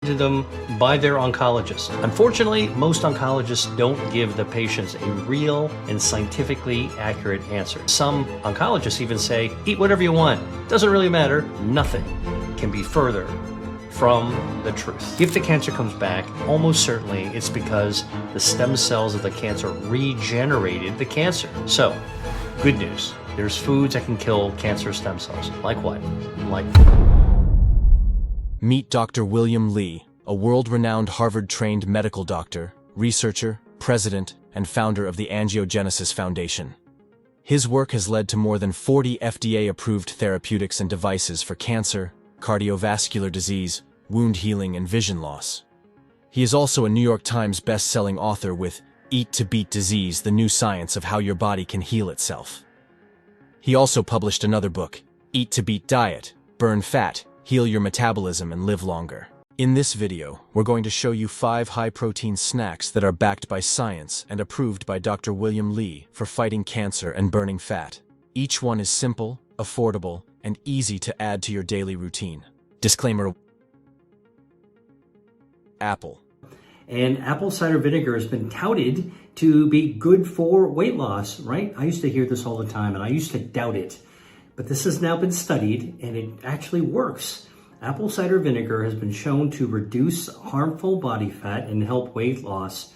to them by their oncologist. Unfortunately, most oncologists don't give the patients a real and scientifically accurate answer. Some oncologists even say, eat whatever you want. Doesn't really matter. Nothing can be further from the truth. If the cancer comes back, almost certainly it's because the stem cells of the cancer regenerated the cancer. So, good news. There's foods that can kill cancer stem cells. Like what? Like... Meet Dr. William Li, a world-renowned Harvard-trained medical doctor, researcher, president, and founder of the Angiogenesis Foundation. His work has led to more than 40 FDA-approved therapeutics and devices for cancer, cardiovascular disease, wound healing, and vision loss. He is also a New York Times best-selling author with Eat to Beat Disease: The New Science of How Your Body Can Heal Itself. He also published another book, Eat to Beat Diet, Burn Fat, Heal Your Metabolism, and Live Longer. In this video, we're going to show you 5 high-protein snacks that are backed by science and approved by Dr. William Li for fighting cancer and burning fat. Each one is simple, affordable, and easy to add to your daily routine. Disclaimer: Apple. And apple cider vinegar has been touted to be good for weight loss, right? I used to hear this all the time, and I used to doubt it. But this has now been studied, and it actually works. Apple cider vinegar has been shown to reduce harmful body fat and help weight loss.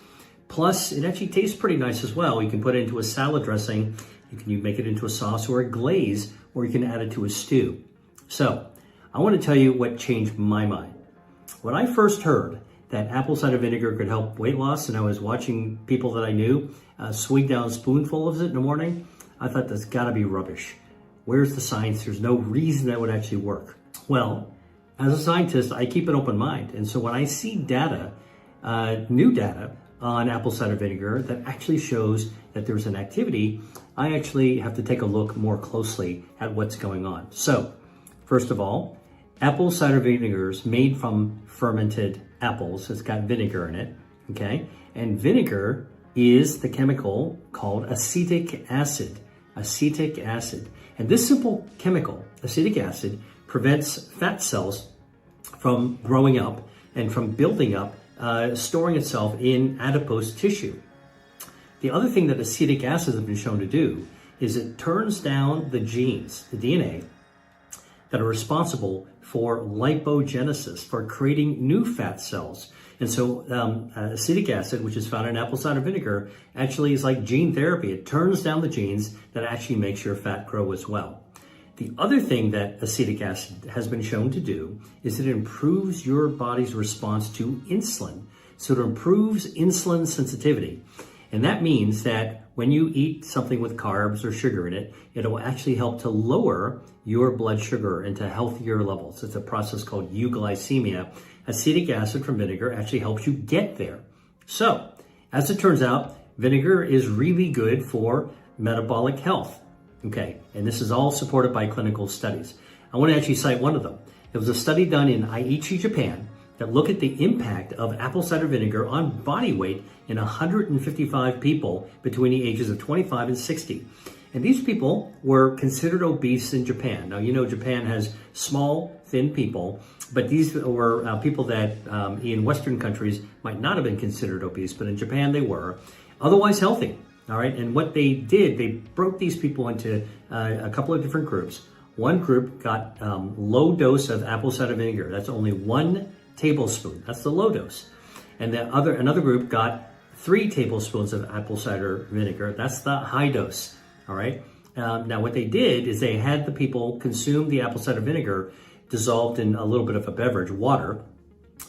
Plus, it actually tastes pretty nice as well. You can put it into a salad dressing, you make it into a sauce or a glaze, or you can add it to a stew. So, I want to tell you what changed my mind. When I first heard that apple cider vinegar could help weight loss, and I was watching people that I knew swig down a spoonful of it in the morning, I thought that's gotta be rubbish. Where's the science? There's no reason that would actually work. Well, as a scientist, I keep an open mind. And so when I see data, new data on apple cider vinegar that actually shows that there's an activity, I actually have to take a look more closely at what's going on. So, first of all, apple cider vinegar is made from fermented apples. It's got vinegar in it, okay? And vinegar is the chemical called acetic acid. Acetic acid. And this simple chemical, acetic acid, prevents fat cells from growing up and from building up, storing itself in adipose tissue. The other thing that acetic acid has been shown to do is it turns down the genes, the DNA, that are responsible for lipogenesis, for creating new fat cells. And so acetic acid, which is found in apple cider vinegar, actually is like gene therapy. It turns down the genes that actually makes your fat grow as well. The other thing that acetic acid has been shown to do is it improves your body's response to insulin. So it improves insulin sensitivity. And that means that when you eat something with carbs or sugar in it, it will actually help to lower your blood sugar into healthier levels. It's a process called euglycemia. Acetic acid from vinegar actually helps you get there. So, as it turns out, vinegar is really good for metabolic health. Okay, and this is all supported by clinical studies. I want to actually cite one of them. There was a study done in Aichi, Japan, that looked at the impact of apple cider vinegar on body weight in 155 people between the ages of 25 and 60. And these people were considered obese in Japan. Now, you know, Japan has small, thin people, but these were people that in Western countries might not have been considered obese, but in Japan they were otherwise healthy. All right, and what they did, they broke these people into a couple of different groups. One group got low dose of apple cider vinegar. That's only 1 tablespoon. That's the low dose. And another group got 3 tablespoons of apple cider vinegar. That's the high dose. All right. Now what they did is they had the people consume the apple cider vinegar dissolved in a little bit of a beverage, water,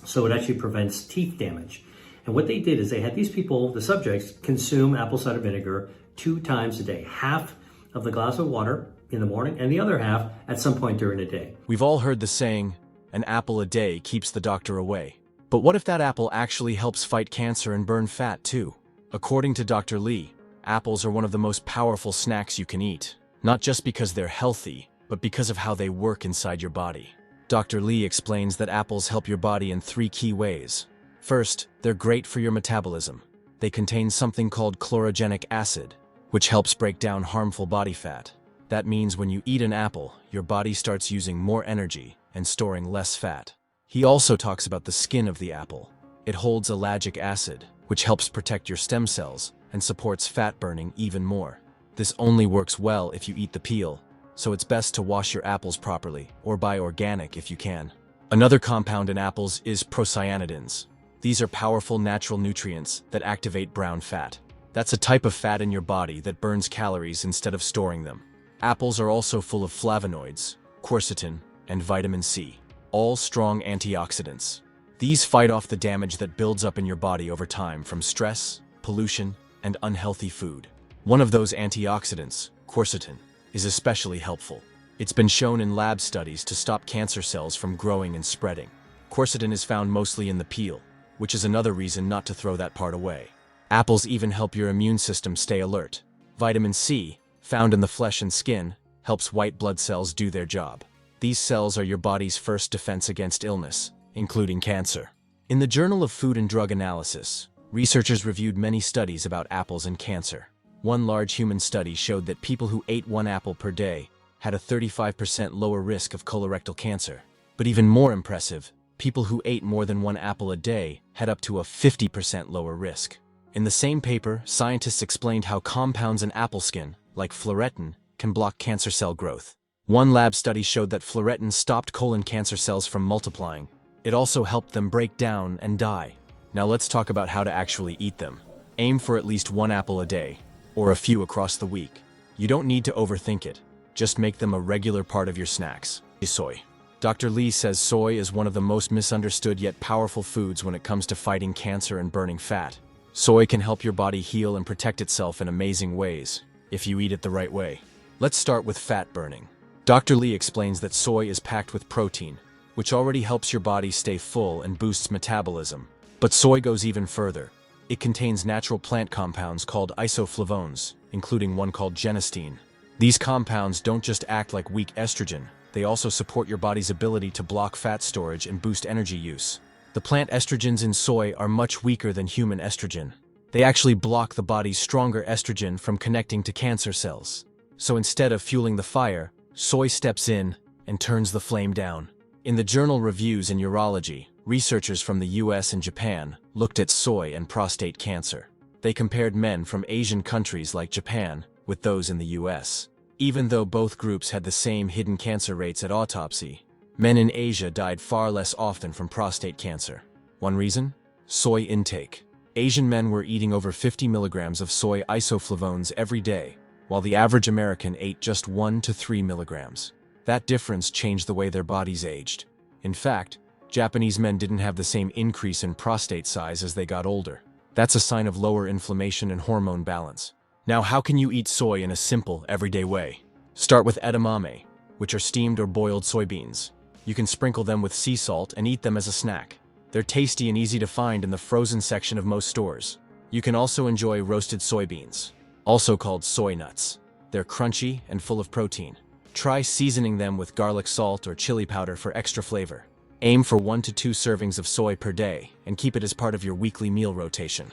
so it actually prevents teeth damage. And what they did is they had these people, the subjects, consume apple cider vinegar 2 times a day, half of the glass of water in the morning and the other half at some point during the day. We've all heard the saying, an apple a day keeps the doctor away. But what if that apple actually helps fight cancer and burn fat too? According to Dr. Li, apples are one of the most powerful snacks you can eat, not just because they're healthy, but because of how they work inside your body. Dr. Li explains that apples help your body in 3 key ways. First, they're great for your metabolism. They contain something called chlorogenic acid, which helps break down harmful body fat. That means when you eat an apple, your body starts using more energy and storing less fat. He also talks about the skin of the apple. It holds ellagic acid, which helps protect your stem cells and supports fat burning even more. This only works well if you eat the peel, so it's best to wash your apples properly or buy organic if you can. Another compound in apples is procyanidins. These are powerful natural nutrients that activate brown fat. That's a type of fat in your body that burns calories instead of storing them. Apples are also full of flavonoids, quercetin, and vitamin C, all strong antioxidants. These fight off the damage that builds up in your body over time from stress, pollution, and unhealthy food. One of those antioxidants, quercetin, is especially helpful. It's been shown in lab studies to stop cancer cells from growing and spreading. Quercetin is found mostly in the peel, which is another reason not to throw that part away. Apples even help your immune system stay alert. Vitamin C, found in the flesh and skin, helps white blood cells do their job. These cells are your body's first defense against illness, including cancer. In the Journal of Food and Drug Analysis, researchers reviewed many studies about apples and cancer. One large human study showed that people who ate 1 apple per day had a 35% lower risk of colorectal cancer. But even more impressive, people who ate more than 1 apple a day had up to a 50% lower risk. In the same paper, scientists explained how compounds in apple skin, like fluoretin, can block cancer cell growth. One lab study showed that fluoretin stopped colon cancer cells from multiplying. It also helped them break down and die. Now let's talk about how to actually eat them. Aim for at least 1 apple a day, or a few across the week. You don't need to overthink it. Just make them a regular part of your snacks. Soy. Dr. Lee says soy is one of the most misunderstood yet powerful foods when it comes to fighting cancer and burning fat. Soy can help your body heal and protect itself in amazing ways, if you eat it the right way. Let's start with fat burning. Dr. Lee explains that soy is packed with protein, which already helps your body stay full and boosts metabolism. But soy goes even further. It contains natural plant compounds called isoflavones, including one called genistein. These compounds don't just act like weak estrogen, they also support your body's ability to block fat storage and boost energy use. The plant estrogens in soy are much weaker than human estrogen. They actually block the body's stronger estrogen from connecting to cancer cells. So instead of fueling the fire, soy steps in and turns the flame down. In the journal Reviews in Urology, researchers from the US and Japan looked at soy and prostate cancer. They compared men from Asian countries like Japan with those in the US. Even though both groups had the same hidden cancer rates at autopsy, men in Asia died far less often from prostate cancer. One reason? Soy intake. Asian men were eating over 50 milligrams of soy isoflavones every day, while the average American ate just 1 to 3 milligrams. That difference changed the way their bodies aged. In fact, Japanese men didn't have the same increase in prostate size as they got older. That's a sign of lower inflammation and hormone balance. Now, how can you eat soy in a simple, everyday way? Start with edamame, which are steamed or boiled soybeans. You can sprinkle them with sea salt and eat them as a snack. They're tasty and easy to find in the frozen section of most stores. You can also enjoy roasted soybeans, also called soy nuts. They're crunchy and full of protein. Try seasoning them with garlic salt or chili powder for extra flavor. Aim for 1 to 2 servings of soy per day and keep it as part of your weekly meal rotation.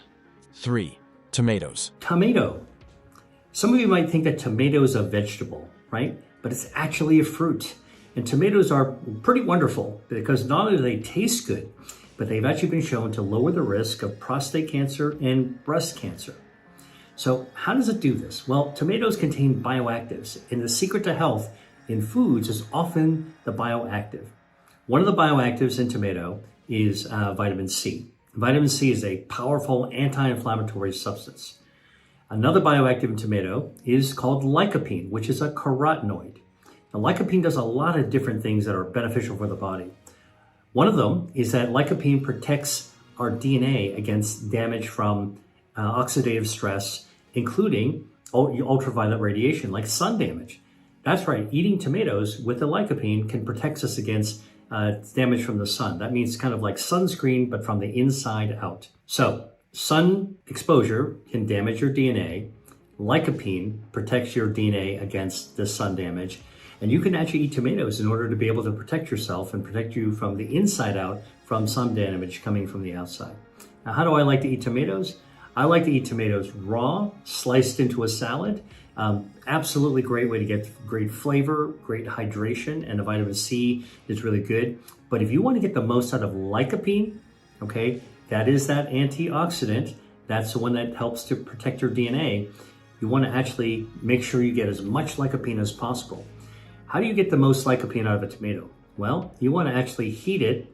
3. Tomatoes. Tomato. Some of you might think that tomato is a vegetable, right? But it's actually a fruit. And tomatoes are pretty wonderful because not only do they taste good, but they've actually been shown to lower the risk of prostate cancer and breast cancer. So how does it do this? Well, tomatoes contain bioactives, and the secret to health in foods is often the bioactive. One of the bioactives in tomato is vitamin C. Vitamin C is a powerful anti-inflammatory substance. Another bioactive in tomato is called lycopene, which is a carotenoid. Now, lycopene does a lot of different things that are beneficial for the body. One of them is that lycopene protects our DNA against damage from oxidative stress, including ultraviolet radiation, like sun damage. That's right, eating tomatoes with the lycopene can protect us against damage from the sun. That means kind of like sunscreen, but from the inside out. So, sun exposure can damage your DNA. Lycopene protects your DNA against the sun damage. And you can actually eat tomatoes in order to be able to protect yourself and protect you from the inside out from sun damage coming from the outside. Now, how do I like to eat tomatoes? I like to eat tomatoes raw, sliced into a salad, Absolutely great way to get great flavor, great hydration, and the vitamin C is really good. But if you want to get the most out of lycopene, okay, that is that antioxidant. That's the one that helps to protect your DNA. You want to actually make sure you get as much lycopene as possible. How do you get the most lycopene out of a tomato? Well, you want to actually heat it,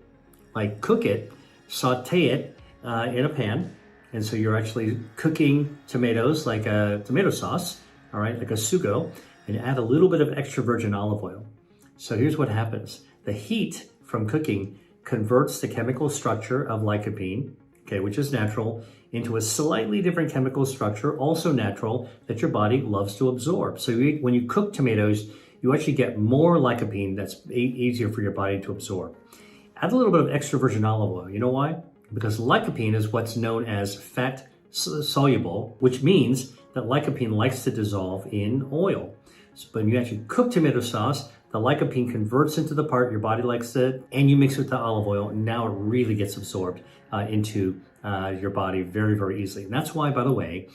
like cook it, saute it in a pan. And so you're actually cooking tomatoes like a tomato sauce, all right, like a sugo, and add a little bit of extra virgin olive oil. So here's what happens. The heat from cooking converts the chemical structure of lycopene, okay, which is natural, into a slightly different chemical structure, also natural, that your body loves to absorb. So when you cook tomatoes, you actually get more lycopene that's easier for your body to absorb. Add a little bit of extra virgin olive oil. You know why? Because lycopene is what's known as fat soluble, which means that lycopene likes to dissolve in oil. So when you actually cook tomato sauce, the lycopene converts into the part your body likes it, and you mix it with the olive oil, and now it really gets absorbed into your body very, very easily. And that's why, by the way,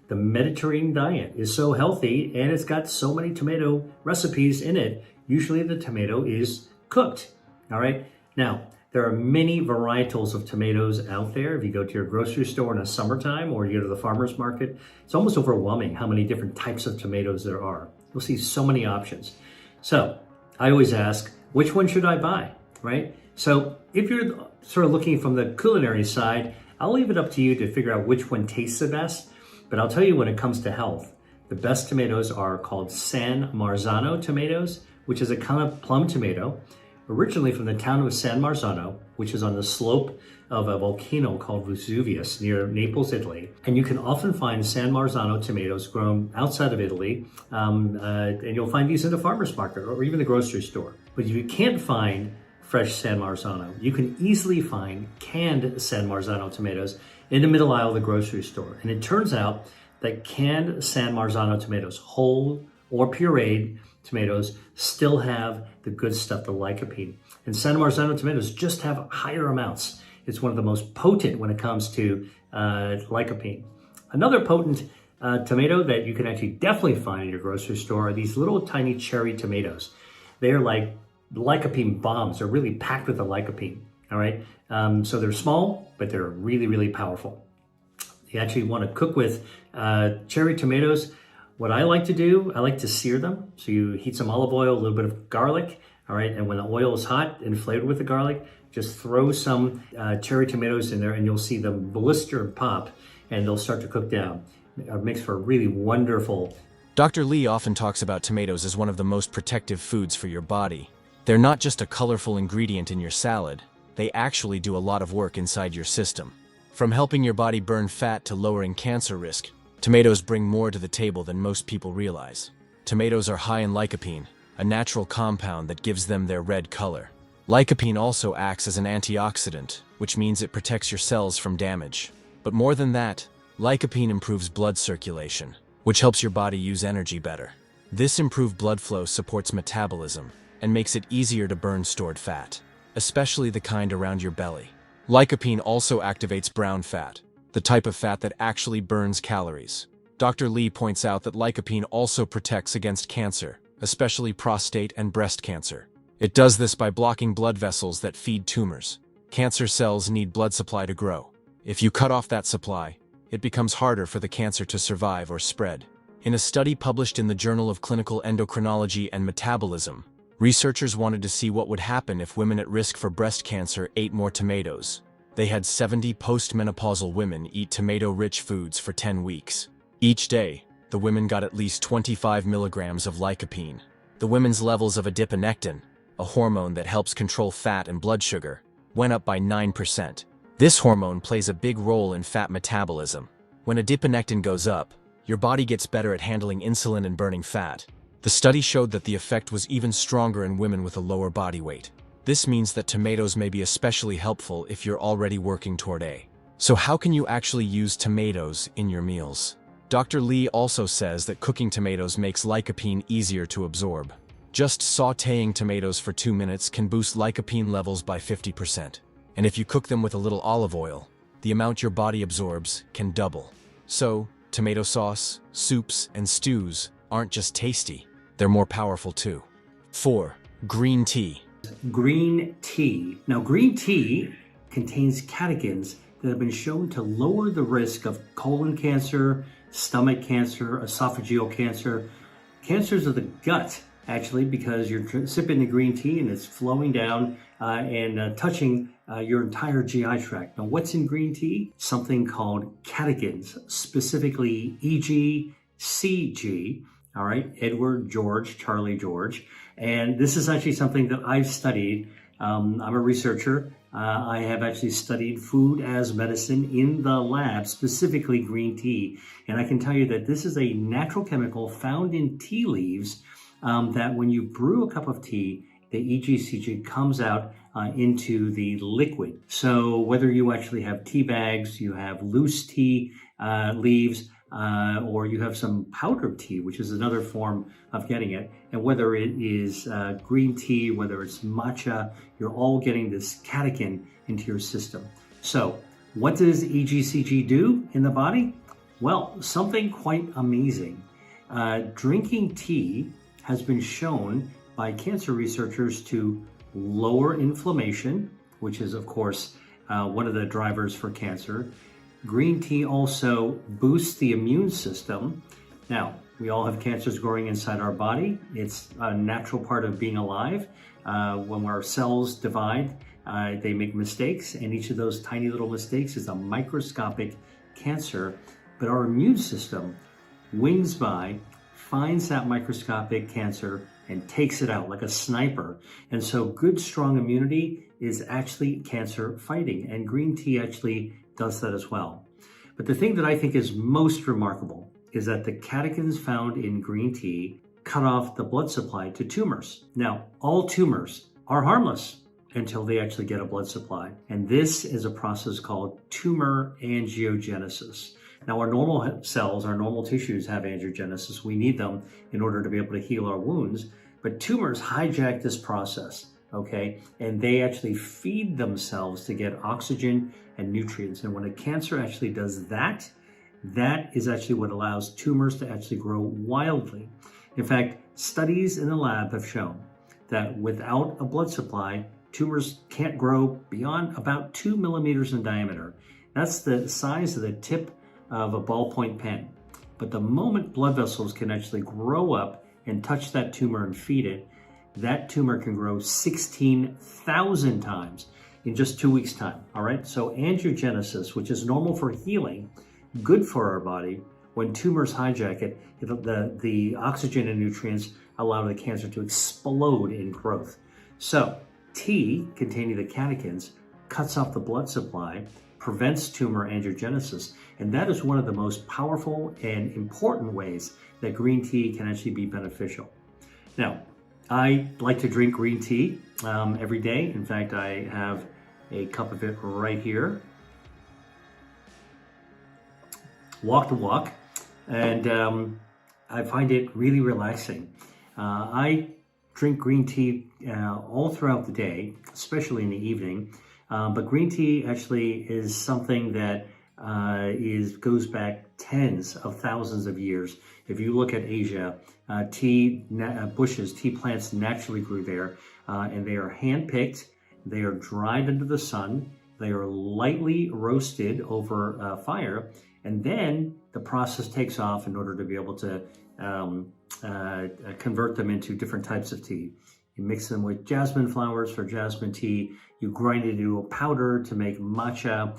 the Mediterranean diet is so healthy, and it's got so many tomato recipes in it. Usually the tomato is cooked, all right? Now, there are many varietals of tomatoes out there. If you go to your grocery store in the summertime or you go to the farmer's market, it's almost overwhelming how many different types of tomatoes there are. You'll see so many options. So I always ask, which one should I buy, right? So if you're sort of looking from the culinary side, I'll leave it up to you to figure out which one tastes the best. But I'll tell you, when it comes to health, the best tomatoes are called San Marzano tomatoes, which is a kind of plum tomato, originally from the town of San Marzano, which is on the slope of a volcano called Vesuvius near Naples, Italy. And you can often find San Marzano tomatoes grown outside of Italy, and you'll find these in the farmer's market or even the grocery store. But if you can't find fresh San Marzano, you can easily find canned San Marzano tomatoes in the middle aisle of the grocery store. And it turns out that canned San Marzano tomatoes, whole or pureed tomatoes, still have the good stuff, the lycopene. And San Marzano tomatoes just have higher amounts. It's one of the most potent when it comes to lycopene. Another potent tomato that you can actually definitely find in your grocery store are these little tiny cherry tomatoes. They're like lycopene bombs. They're really packed with the lycopene, all right? So they're small, but they're really, really powerful. You actually want to cook with cherry tomatoes. What I like to do, I like to sear them. So you heat some olive oil, a little bit of garlic, all right? And when the oil is hot and flavored with the garlic, just throw some cherry tomatoes in there and you'll see them blister and pop, and they'll start to cook down. It makes for a really wonderful. Dr. Lee often talks about tomatoes as one of the most protective foods for your body. They're not just a colorful ingredient in your salad, they actually do a lot of work inside your system. From helping your body burn fat to lowering cancer risk, tomatoes bring more to the table than most people realize. Tomatoes are high in lycopene, a natural compound that gives them their red color. Lycopene also acts as an antioxidant, which means it protects your cells from damage. But more than that, lycopene improves blood circulation, which helps your body use energy better. This improved blood flow supports metabolism and makes it easier to burn stored fat, especially the kind around your belly. Lycopene also activates brown fat, the type of fat that actually burns calories. Dr. Lee points out that lycopene also protects against cancer, especially prostate and breast cancer. It does this by blocking blood vessels that feed tumors. Cancer cells need blood supply to grow. If you cut off that supply, it becomes harder for the cancer to survive or spread. In a study published in the Journal of Clinical Endocrinology and Metabolism, researchers wanted to see what would happen if women at risk for breast cancer ate more tomatoes. They had 70 postmenopausal women eat tomato-rich foods for 10 weeks. Each day, the women got at least 25 milligrams of lycopene. The women's levels of adiponectin, a hormone that helps control fat and blood sugar, went up by 9%. This hormone plays a big role in fat metabolism. When adiponectin goes up, your body gets better at handling insulin and burning fat. The study showed that the effect was even stronger in women with a lower body weight. This means that tomatoes may be especially helpful if you're already working toward A. So how can you actually use tomatoes in your meals? Dr. Lee also says that cooking tomatoes makes lycopene easier to absorb. Just sautéing tomatoes for 2 minutes can boost lycopene levels by 50%. And if you cook them with a little olive oil, the amount your body absorbs can double. So, tomato sauce, soups, and stews aren't just tasty, they're more powerful too. 4. Green tea. Green tea. Now, green tea contains catechins that have been shown to lower the risk of colon cancer, stomach cancer, esophageal cancer, cancers of the gut, actually, because you're sipping the green tea and it's flowing down and touching your entire GI tract. Now, what's in green tea? Something called catechins, specifically EGCG. All right, Edward, George, Charlie, George. And this is actually something that I've studied. I'm a researcher. I have actually studied food as medicine in the lab, specifically green tea. And I can tell you that this is a natural chemical found in tea leaves that when you brew a cup of tea, the EGCG comes out into the liquid. So whether you actually have tea bags, you have loose tea leaves, or you have some powdered tea, which is another form of getting it. And whether it is green tea, whether it's matcha, you're all getting this catechin into your system. So what does EGCG do in the body? Well, something quite amazing. Drinking tea has been shown by cancer researchers to lower inflammation, which is, of course, one of the drivers for cancer. Green tea also boosts the immune system. Now, we all have cancers growing inside our body. It's a natural part of being alive. When our cells divide, they make mistakes, and each of those tiny little mistakes is a microscopic cancer. But our immune system wings by, finds that microscopic cancer, and takes it out like a sniper. And so good, strong immunity is actually cancer fighting, and green tea actually does that as well. But the thing that I think is most remarkable is that the catechins found in green tea cut off the blood supply to tumors. Now, all tumors are harmless until they actually get a blood supply. And this is a process called tumor angiogenesis. Now, our normal cells, our normal tissues have angiogenesis. We need them in order to be able to heal our wounds. But tumors hijack this process, okay? And they actually feed themselves to get oxygen and nutrients. And when a cancer actually does that, that is actually what allows tumors to actually grow wildly. In fact, studies in the lab have shown that without a blood supply, tumors can't grow beyond about 2 millimeters in diameter. That's the size of the tip of a ballpoint pen. But the moment blood vessels can actually grow up and touch that tumor and feed it, that tumor can grow 16,000 times in just 2 weeks' time. All right. So angiogenesis, which is normal for healing, good for our body. When tumors hijack it, the oxygen and nutrients allow the cancer to explode in growth. So tea containing the catechins cuts off the blood supply, prevents tumor angiogenesis, and that is one of the most powerful and important ways that green tea can actually be beneficial. Now, I like to drink green tea every day. In fact, I have a cup of it right here. Walk to walk, and I find it really relaxing. I drink green tea all throughout the day, especially in the evening. But green tea actually is something that goes back tens of thousands of years. If you look at Asia, tea plants naturally grew there, and they are hand-picked. They are dried into the sun. They are lightly roasted over fire, and then the process takes off in order to be able to convert them into different types of tea. You mix them with jasmine flowers for jasmine tea. You grind it into a powder to make matcha.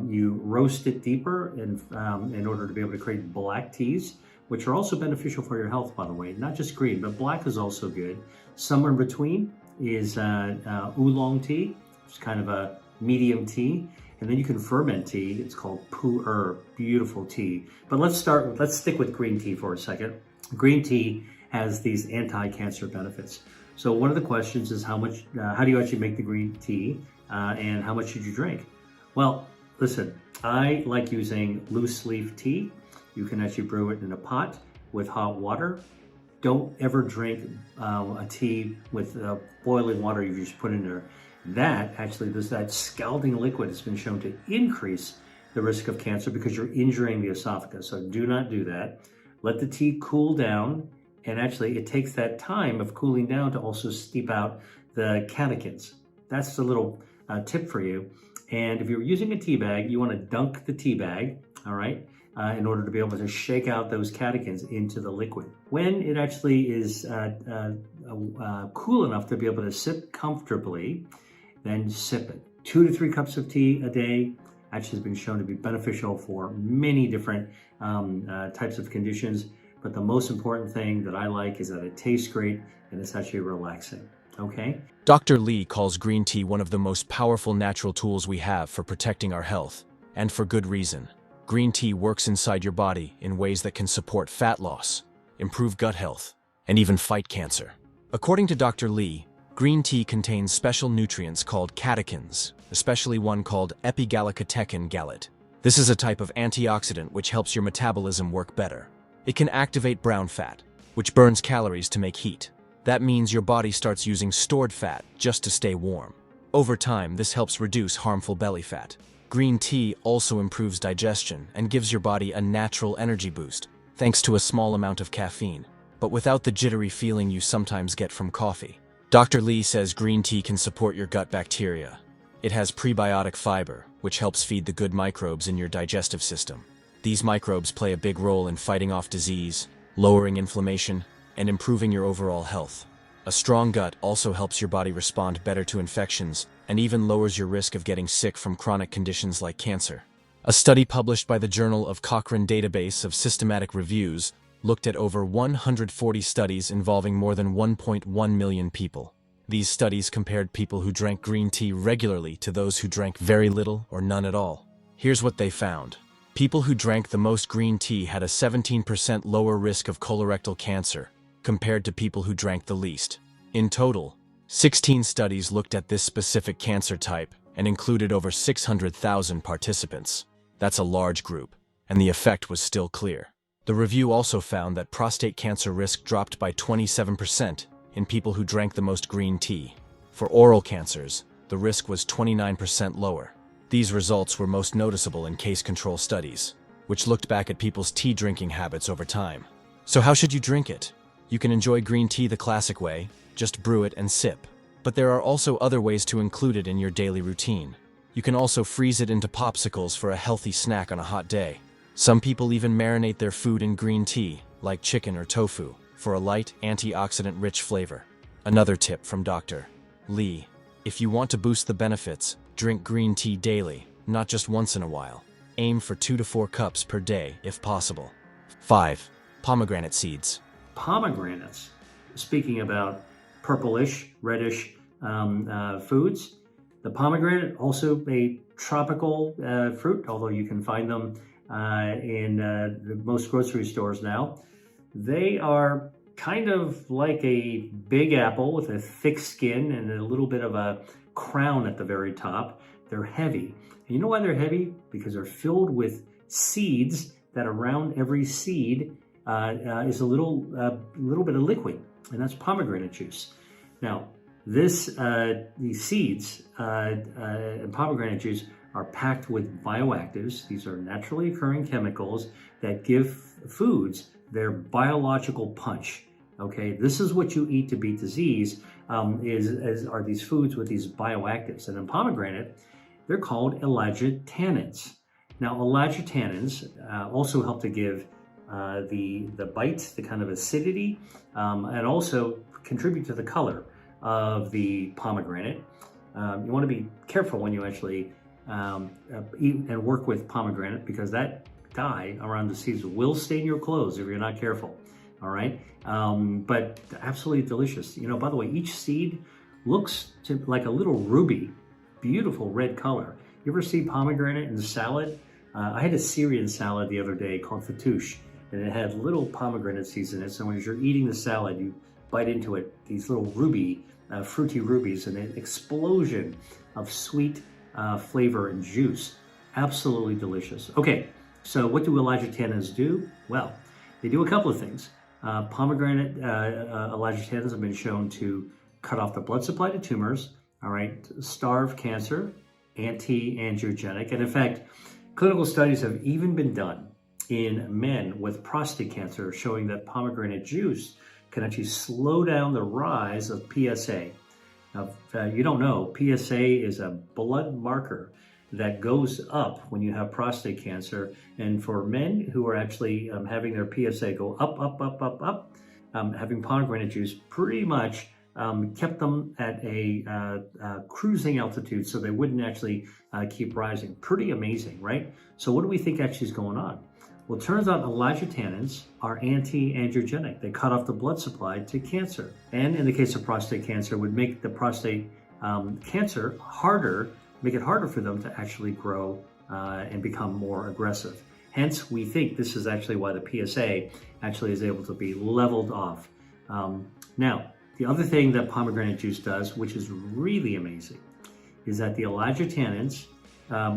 You roast it deeper in order to be able to create black teas, which are also beneficial for your health, by the way. Not just green, but black is also good. Somewhere in between is oolong tea. It's kind of a medium tea. And then you can ferment tea. It's called pu'er, beautiful tea. But let's stick with green tea for a second. Green tea has these anti-cancer benefits. So one of the questions is how do you actually make the green tea and how much should you drink? Well, listen, I like using loose leaf tea. You can actually brew it in a pot with hot water. Don't ever drink a tea with boiling water you just put in there. That scalding liquid has been shown to increase the risk of cancer because you're injuring the esophagus. So do not do that. Let the tea cool down. And actually, it takes that time of cooling down to also steep out the catechins. That's a little tip for you. And if you're using a tea bag, you want to dunk the tea bag, all right, in order to be able to shake out those catechins into the liquid. When it actually is cool enough to be able to sip comfortably, then sip it. 2 to 3 cups of tea a day actually has been shown to be beneficial for many different types of conditions. But the most important thing that I like is that it tastes great and it's actually relaxing, okay? Dr. Lee calls green tea one of the most powerful natural tools we have for protecting our health, and for good reason. Green tea works inside your body in ways that can support fat loss, improve gut health, and even fight cancer. According to Dr. Lee, green tea contains special nutrients called catechins, especially one called epigallocatechin gallate. This is a type of antioxidant which helps your metabolism work better. It can activate brown fat, which burns calories to make heat. That means your body starts using stored fat just to stay warm. Over time, this helps reduce harmful belly fat. Green tea also improves digestion and gives your body a natural energy boost, thanks to a small amount of caffeine, but without the jittery feeling you sometimes get from coffee. Dr. Lee says green tea can support your gut bacteria. It has prebiotic fiber, which helps feed the good microbes in your digestive system. These microbes play a big role in fighting off disease, lowering inflammation, and improving your overall health. A strong gut also helps your body respond better to infections and even lowers your risk of getting sick from chronic conditions like cancer. A study published by the Journal of Cochrane Database of Systematic Reviews looked at over 140 studies involving more than 1.1 million people. These studies compared people who drank green tea regularly to those who drank very little or none at all. Here's what they found. People who drank the most green tea had a 17% lower risk of colorectal cancer compared to people who drank the least. In total, 16 studies looked at this specific cancer type and included over 600,000 participants. That's a large group, and the effect was still clear. The review also found that prostate cancer risk dropped by 27% in people who drank the most green tea. For oral cancers, the risk was 29% lower. These results were most noticeable in case control studies, which looked back at people's tea drinking habits over time. So how should you drink it? You can enjoy green tea the classic way, just brew it and sip. But there are also other ways to include it in your daily routine. You can also freeze it into popsicles for a healthy snack on a hot day. Some people even marinate their food in green tea, like chicken or tofu, for a light, antioxidant-rich flavor. Another tip from Dr. Lee. If you want to boost the benefits, drink green tea daily, not just once in a while. Aim for 2 to 4 cups per day if possible. 5. Pomegranate seeds. Pomegranates. Speaking about purplish, reddish foods, the pomegranate, also a tropical fruit, although you can find them in most grocery stores now. They are kind of like a big apple with a thick skin and a little bit of a crown at the very top. They're heavy. And you know why they're heavy? Because they're filled with seeds that around every seed is a little bit of liquid, and that's pomegranate juice. Now, these seeds and pomegranate juice are packed with bioactives. These are naturally occurring chemicals that give foods their biological punch. Okay, this is what you eat to beat disease. Are these foods with these bioactives, and in pomegranate, they're called elagitannins. Now, elagitannins also help to give the bite, the kind of acidity, and also contribute to the color of the pomegranate. You want to be careful when you actually eat and work with pomegranate, because that dye around the seeds will stain your clothes if you're not careful. All right, but absolutely delicious. You know, by the way, each seed looks like a little ruby, beautiful red color. You ever see pomegranate in salad? I had a Syrian salad the other day called fattoush, and it had little pomegranate seeds in it. So when you're eating the salad, you bite into it, these little ruby, fruity rubies, and an explosion of sweet flavor and juice. Absolutely delicious. Okay, so what do elagitannins do? Well, they do a couple of things. Pomegranate elagitannins have been shown to cut off the blood supply to tumors, all right, starve cancer, anti-angiogenic, and in fact, Clinical studies have even been done in men with prostate cancer showing that pomegranate juice can actually slow down the rise of PSA. Now, if you don't know, PSA is a blood marker that goes up when you have prostate cancer. And for men who are actually having their PSA go up, having pomegranate juice pretty much kept them at a cruising altitude so they wouldn't actually keep rising. Pretty amazing, right? So what do we think actually is going on? Well, it turns out elyagotannins are anti-angiogenic. They cut off the blood supply to cancer. And in the case of prostate cancer, would make the prostate cancer harder, make it harder for them to actually grow and become more aggressive. Hence, we think this is actually why the PSA actually is able to be leveled off. Now, the other thing that pomegranate juice does, which is really amazing, is that the elyagotannins,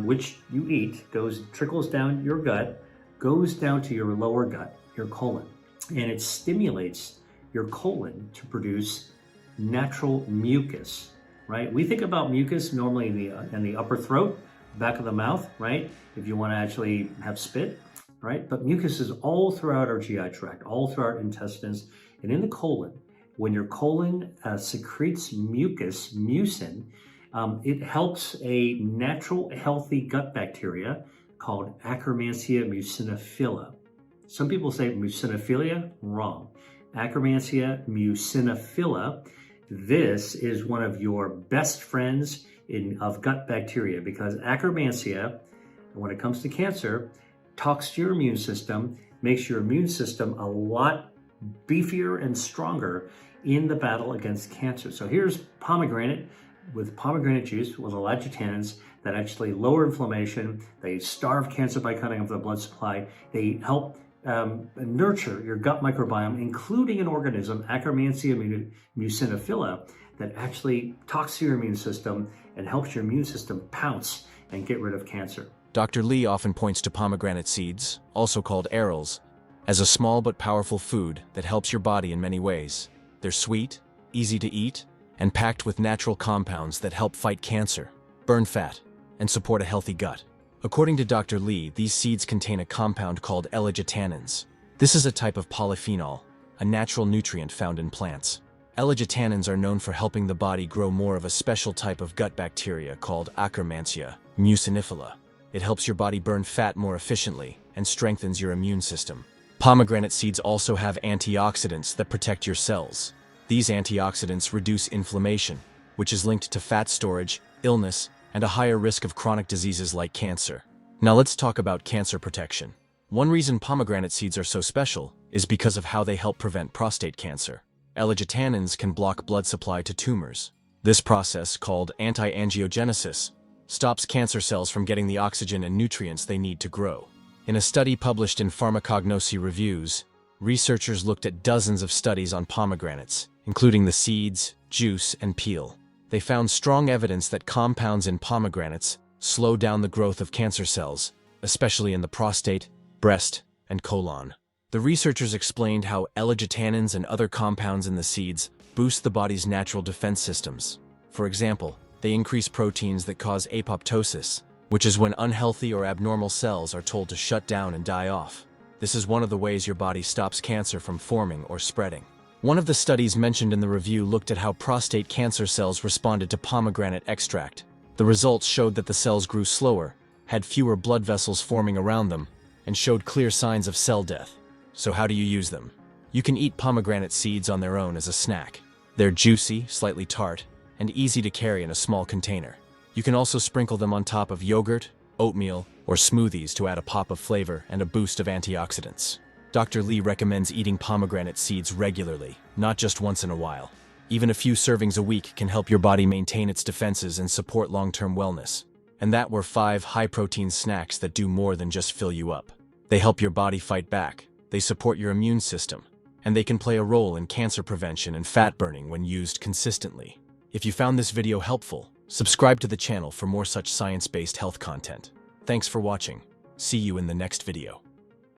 which you eat, trickles down your gut, goes down to your lower gut, your colon, and it stimulates your colon to produce natural mucus, right? We think about mucus normally in the upper throat, back of the mouth, right? If you want to actually have spit, right? But mucus is all throughout our GI tract, all throughout intestines, and in the colon. When your colon secretes mucus, mucin, it helps a natural, healthy gut bacteria called Akkermansia muciniphila. Some people say mucinophilia, wrong. Akkermansia muciniphila. This is one of your best friends of gut bacteria because Akkermansia, when it comes to cancer, talks to your immune system, makes your immune system a lot beefier and stronger in the battle against cancer. So here's pomegranate with pomegranate juice with elyagotannins that actually lower inflammation. They starve cancer by cutting off the blood supply. They help nurture your gut microbiome, including an organism, Akkermansia muciniphila, that actually talks to your immune system and helps your immune system pounce and get rid of cancer. Dr. Lee often points to pomegranate seeds, also called arils, as a small but powerful food that helps your body in many ways. They're sweet, easy to eat, and packed with natural compounds that help fight cancer, burn fat, and support a healthy gut. According to Dr. Lee, these seeds contain a compound called elyagotannins. This is a type of polyphenol, a natural nutrient found in plants. Elyagotannins are known for helping the body grow more of a special type of gut bacteria called Akkermansia muciniphila. It helps your body burn fat more efficiently and strengthens your immune system. Pomegranate seeds also have antioxidants that protect your cells. These antioxidants reduce inflammation, which is linked to fat storage, illness, and a higher risk of chronic diseases like cancer. Now let's talk about cancer protection. One reason pomegranate seeds are so special is because of how they help prevent prostate cancer. Elyagotannins can block blood supply to tumors. This process, called anti-angiogenesis, stops cancer cells from getting the oxygen and nutrients they need to grow. In a study published in Pharmacognosy Reviews, researchers looked at dozens of studies on pomegranates, including the seeds, juice, and peel. They found strong evidence that compounds in pomegranates slow down the growth of cancer cells, especially in the prostate, breast, and colon. The researchers explained how elyagotannins and other compounds in the seeds boost the body's natural defense systems. For example, they increase proteins that cause apoptosis, which is when unhealthy or abnormal cells are told to shut down and die off. This is one of the ways your body stops cancer from forming or spreading. One of the studies mentioned in the review looked at how prostate cancer cells responded to pomegranate extract. The results showed that the cells grew slower, had fewer blood vessels forming around them, and showed clear signs of cell death. So how do you use them? You can eat pomegranate seeds on their own as a snack. They're juicy, slightly tart, and easy to carry in a small container. You can also sprinkle them on top of yogurt, oatmeal, or smoothies to add a pop of flavor and a boost of antioxidants. Dr. Lee recommends eating pomegranate seeds regularly, not just once in a while. Even a few servings a week can help your body maintain its defenses and support long-term wellness. And that were 5 high-protein snacks that do more than just fill you up. They help your body fight back, they support your immune system, and they can play a role in cancer prevention and fat burning when used consistently. If you found this video helpful, subscribe to the channel for more such science-based health content. Thanks for watching. See you in the next video.